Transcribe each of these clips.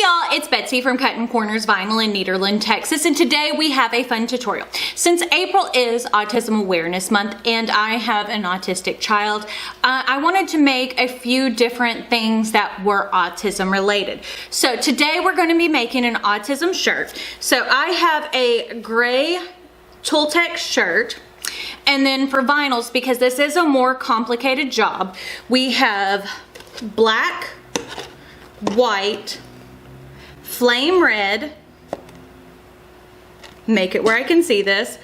y'all, it's Betsy from Cuttin Corners Vinyl in Nederland, Texas, and today we have a fun tutorial. Since April is Autism Awareness Month and I have an autistic child, I wanted to make a few different things that were autism related. So today we're going to be making an autism shirt. So I have a gray Tultex shirt. And then for vinyls, because this is a more complicated job, we have black, white, flame red, make it where I can see this,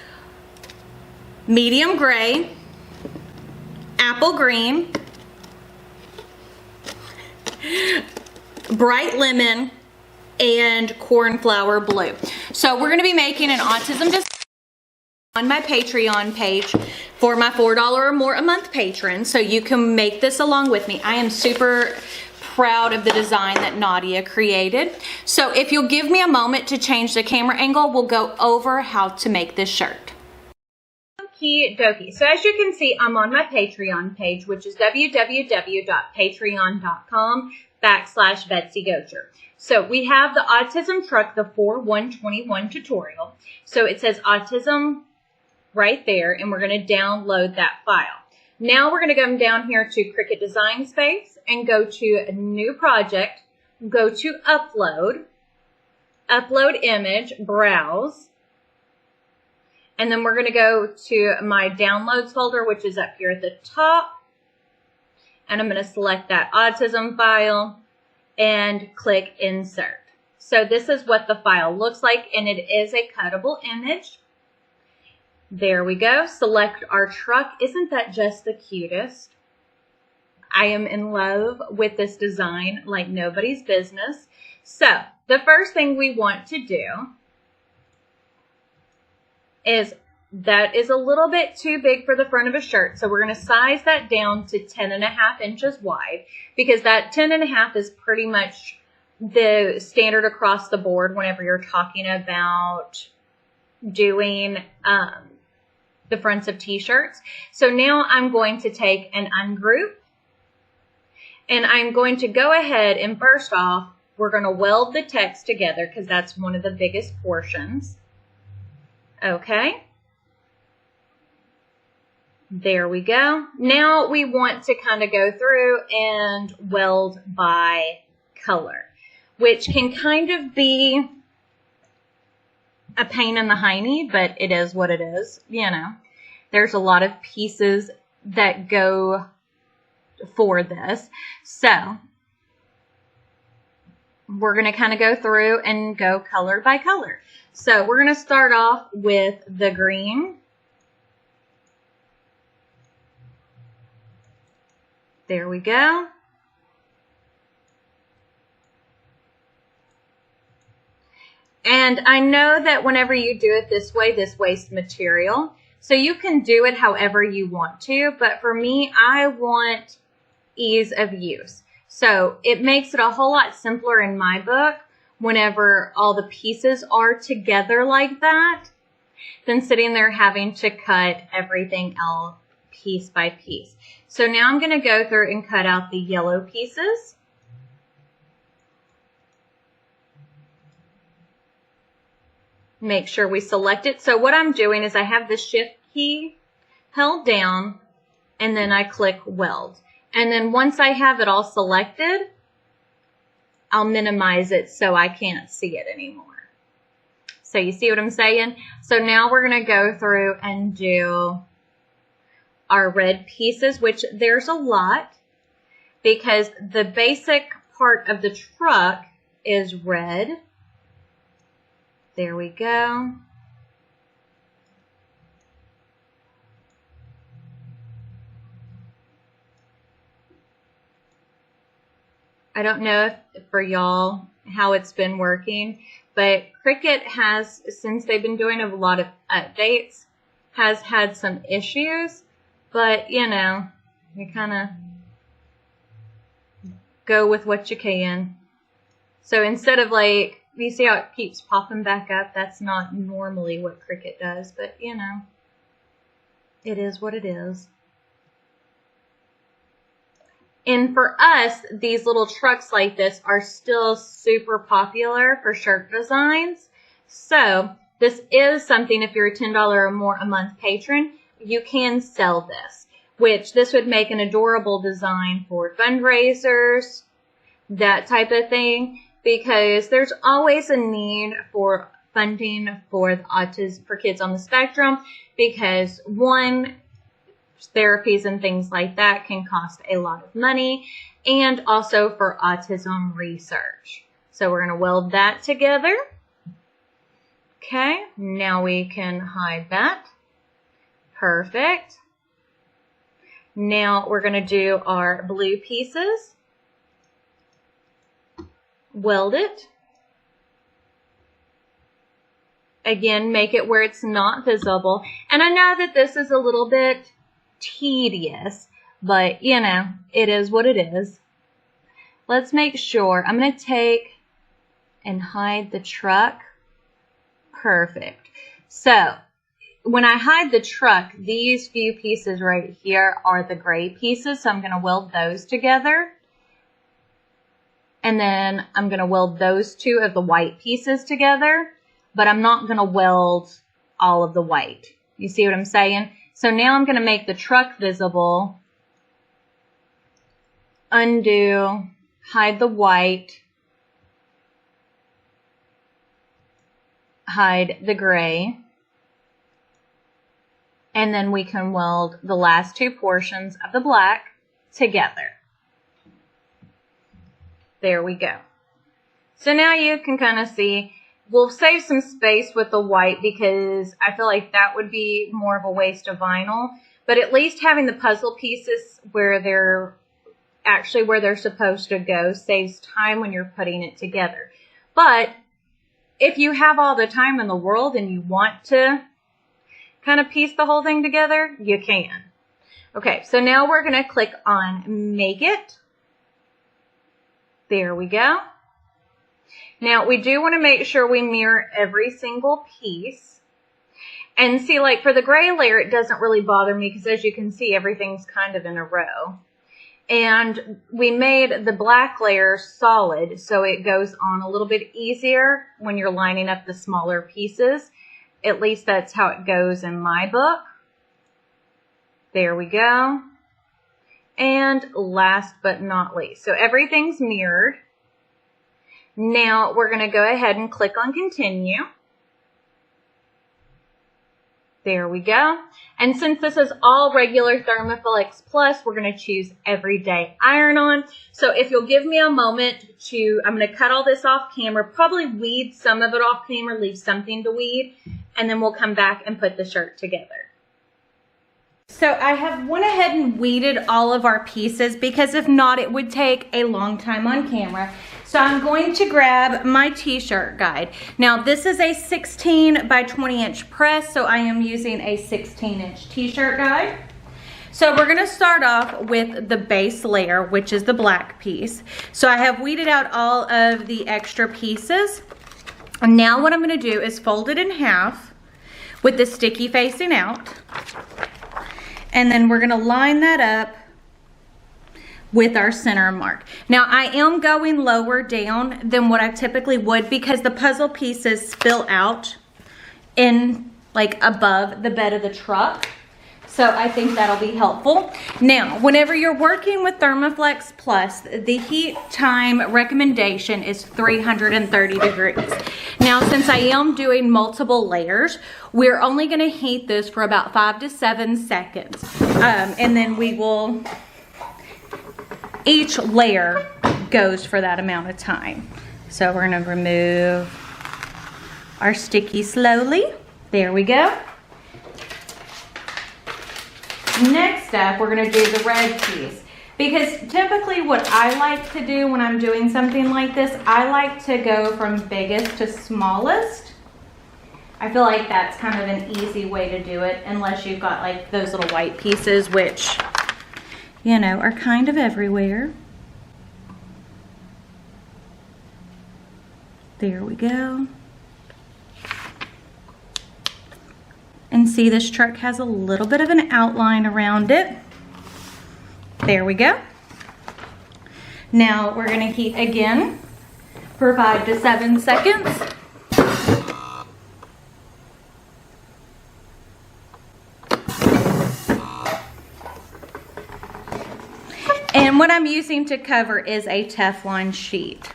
medium gray, apple green, bright lemon, and cornflower blue. So we're going to be making an autism design on my Patreon page for my $4 or more a month patrons, so you can make this along with me. I am super proud of the design that Nadia created. So if you'll give me a moment to change the camera angle, we'll go over how to make this shirt. Okie dokie. So as you can see, I'm on my Patreon page, which is www.patreon.com/BetsyGocher. So we have the Autism Truck, the 4/1/21 tutorial. So it says Autism right there, and we're going to download that file. Now we're going to come down here to Cricut Design Space and go to a new project, go to Upload, Upload Image, Browse, and then we're going to go to my Downloads folder, which is up here at the top, and I'm going to select that autism file and click Insert. So this is what the file looks like, and it is a cuttable image. There we go. Select our truck. Isn't that just the cutest? I am in love with this design like nobody's business. So the first thing we want to do is, that is a little bit too big for the front of a shirt. So we're going to size that down to 10.5 inches wide, because that 10.5 is pretty much the standard across the board whenever you're talking about doing the fronts of t-shirts. So now I'm going to take an ungroup, and I'm going to go ahead and first off, we're going to weld the text together because that's one of the biggest portions. Okay. There we go. Now we want to kind of go through and weld by color, which can kind of be a pain in the hiney, but it is what it is. You know, there's a lot of pieces that go for this. So we're going to kind of go through and go color by color. So we're going to start off with the green. There we go. And I know that whenever you do it this way, this wastes material. So you can do it however you want to, but for me, I want ease of use. So it makes it a whole lot simpler in my book whenever all the pieces are together like that than sitting there having to cut everything else piece by piece. So now I'm going to go through and cut out the yellow pieces. Make sure we select it. So what I'm doing is I have the shift key held down, and then I click weld. And then once I have it all selected, I'll minimize it so I can't see it anymore. So you see what I'm saying? So now we're going to go through and do our red pieces, which there's a lot because the basic part of the truck is red. There we go. I don't know if for y'all how it's been working, but Cricut has, since they've been doing a lot of updates, has had some issues, but you know, you kind of go with what you can. So instead of like, you see how it keeps popping back up? That's not normally what Cricut does, but you know, it is what it is. And for us, these little trucks like this are still super popular for shirt designs. So this is something, if you're a $10 or more a month patron, you can sell this, which this would make an adorable design for fundraisers, that type of thing, because there's always a need for funding for the autism, for kids on the spectrum, because one, therapies and things like that can cost a lot of money, and also for autism research. So we're going to weld that together. Okay, now we can hide that. Perfect. Now we're going to do our blue pieces. Weld it. Again, make it where it's not visible. And I know that this is a little bit tedious, but you know, it is what it is. Let's make sure. I'm going to take and hide the truck. Perfect. So when I hide the truck, these few pieces right here are the gray pieces. So I'm going to weld those together. And then I'm going to weld those two of the white pieces together, but I'm not going to weld all of the white. You see what I'm saying? So now I'm going to make the truck visible, undo, hide the white, hide the gray, and then we can weld the last two portions of the black together. There we go. So now you can kind of see. We'll save some space with the white because I feel like that would be more of a waste of vinyl. But at least having the puzzle pieces where they're actually where they're supposed to go saves time when you're putting it together. But if you have all the time in the world and you want to kind of piece the whole thing together, you can. Okay, so now we're going to click on Make It. There we go. Now, we do want to make sure we mirror every single piece. And see, like for the gray layer, it doesn't really bother me because as you can see, everything's kind of in a row. And we made the black layer solid, so it goes on a little bit easier when you're lining up the smaller pieces. At least that's how it goes in my book. There we go. And last but not least, so everything's mirrored. Now we're going to go ahead and click on Continue. There we go. And since this is all regular Thermaflex Plus, we're going to choose Everyday Iron-On. So if you'll give me a moment to, I'm going to cut all this off camera, probably weed some of it off camera, leave something to weed, and then we'll come back and put the shirt together. So I have went ahead and weeded all of our pieces because if not, it would take a long time on camera. So I'm going to grab my t-shirt guide. Now this is a 16 by 20 inch press, so I am using a 16-inch t-shirt guide. So we're gonna start off with the base layer, which is the black piece. So I have weeded out all of the extra pieces. And now what I'm gonna do is fold it in half with the sticky facing out. And then we're gonna line that up with our center mark. Now I am going lower down than what I typically would because the puzzle pieces spill out in like above the bed of the truck. So I think that'll be helpful. Now, whenever you're working with Thermaflex Plus, the heat time recommendation is 330 degrees. Now, since I am doing multiple layers, we're only gonna heat this for about 5 to 7 seconds. And then we will, each layer goes for that amount of time. So we're gonna remove our sticky slowly. There we go. Next up, we're gonna do the red piece. Because typically what I like to do when I'm doing something like this, I like to go from biggest to smallest. I feel like that's kind of an easy way to do it, unless you've got like those little white pieces, which, you know, are kind of everywhere. There we go. And see, this truck has a little bit of an outline around it. There we go. Now we're going to heat again for 5 to 7 seconds. And what I'm using to cover is a Teflon sheet.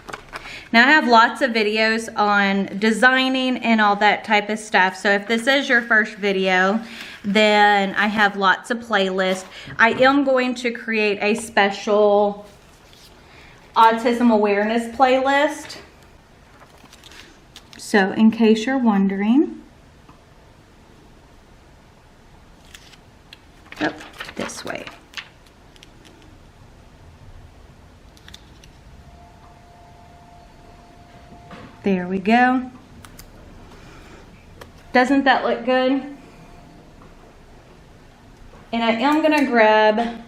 Now I have lots of videos on designing and all that type of stuff. So if this is your first video, then I have lots of playlists. I am going to create a special autism awareness playlist. So in case you're wondering, oh, this way. There we go. Doesn't that look good? And I am gonna grab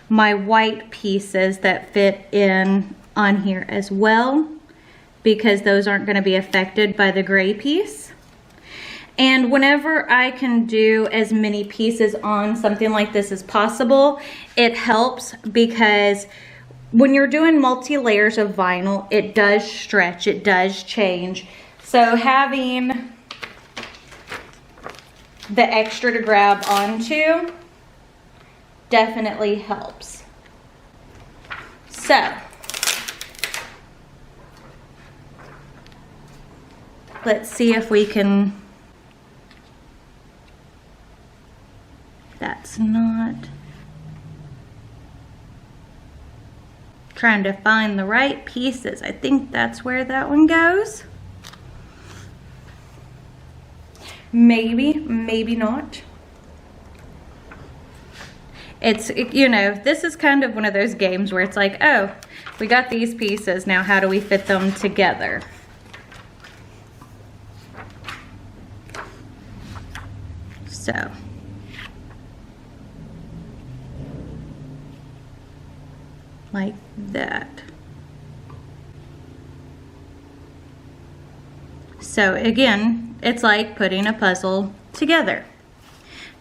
my white pieces that fit in on here as well, because those aren't gonna be affected by the gray piece. And whenever I can do as many pieces on something like this as possible, it helps because when you're doing multi-layers of vinyl, it does stretch, it does change. So having the extra to grab onto definitely helps. So, let's see if we can, that's not, trying to find the right pieces. I think that's where that one goes. Maybe, maybe not. It's, you know, this is kind of one of those games where it's like, oh, we got these pieces, now how do we fit them together? So. Like that. So again, it's like putting a puzzle together.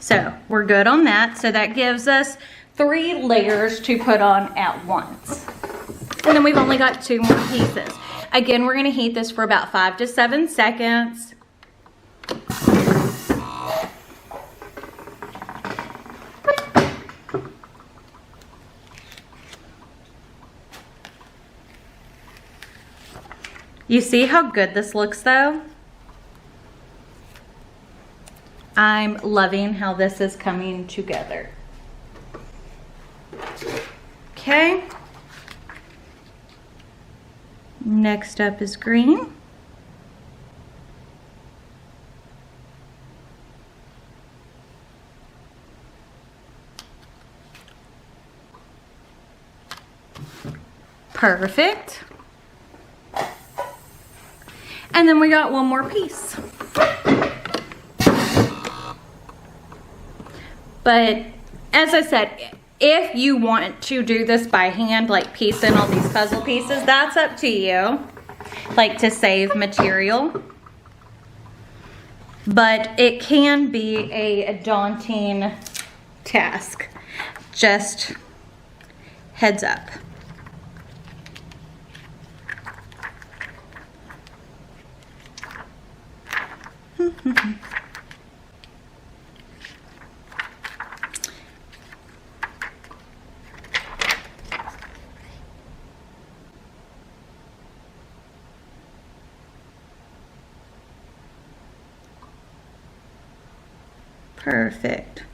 So we're good on that. So that gives us 3 layers to put on at once. And then we've only got 2 more pieces. Again, we're gonna heat this for about 5 to 7 seconds. You see how good this looks though? I'm loving how this is coming together. Okay. Next up is green. Perfect. And then we got one more piece. But as I said, if you want to do this by hand, like piece in all these puzzle pieces, that's up to you. Like to save material. But it can be a daunting task. Just heads up. Perfect.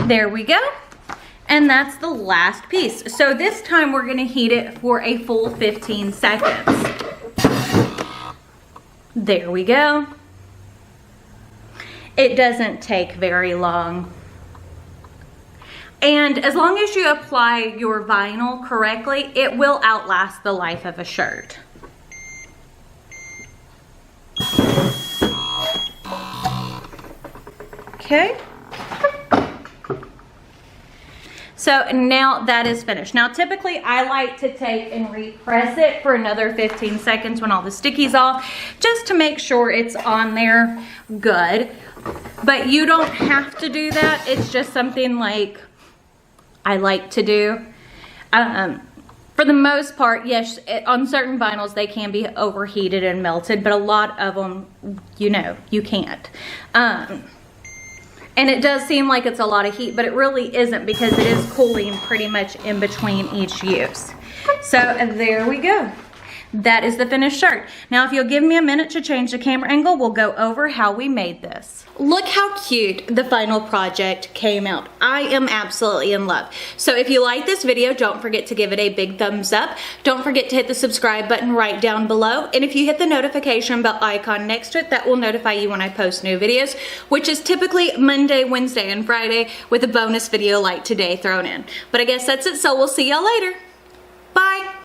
There we go. And that's the last piece. So this time we're going to heat it for a full 15 seconds. There we go. It doesn't take very long. And as long as you apply your vinyl correctly, it will outlast the life of a shirt. Okay. So now that is finished. Now typically I like to take and repress it for another 15 seconds when all the sticky's off, just to make sure it's on there good. But you don't have to do that. It's just something like I like to do. For the most part, yes, on certain vinyls they can be overheated and melted, but a lot of them, you know, you can't. And it does seem like it's a lot of heat, but it really isn't, because it is cooling pretty much in between each use. So there we go. That is the finished shirt. Now, if you'll give me a minute to change the camera angle, we'll go over how we made this. Look how cute the final project came out. I am absolutely in love. So if you like this video, don't forget to give it a big thumbs up. Don't forget to hit the subscribe button right down below. And if you hit the notification bell icon next to it, that will notify you when I post new videos, which is typically Monday, Wednesday, and Friday, with a bonus video like today thrown in. But I guess that's it, so we'll see y'all later. Bye.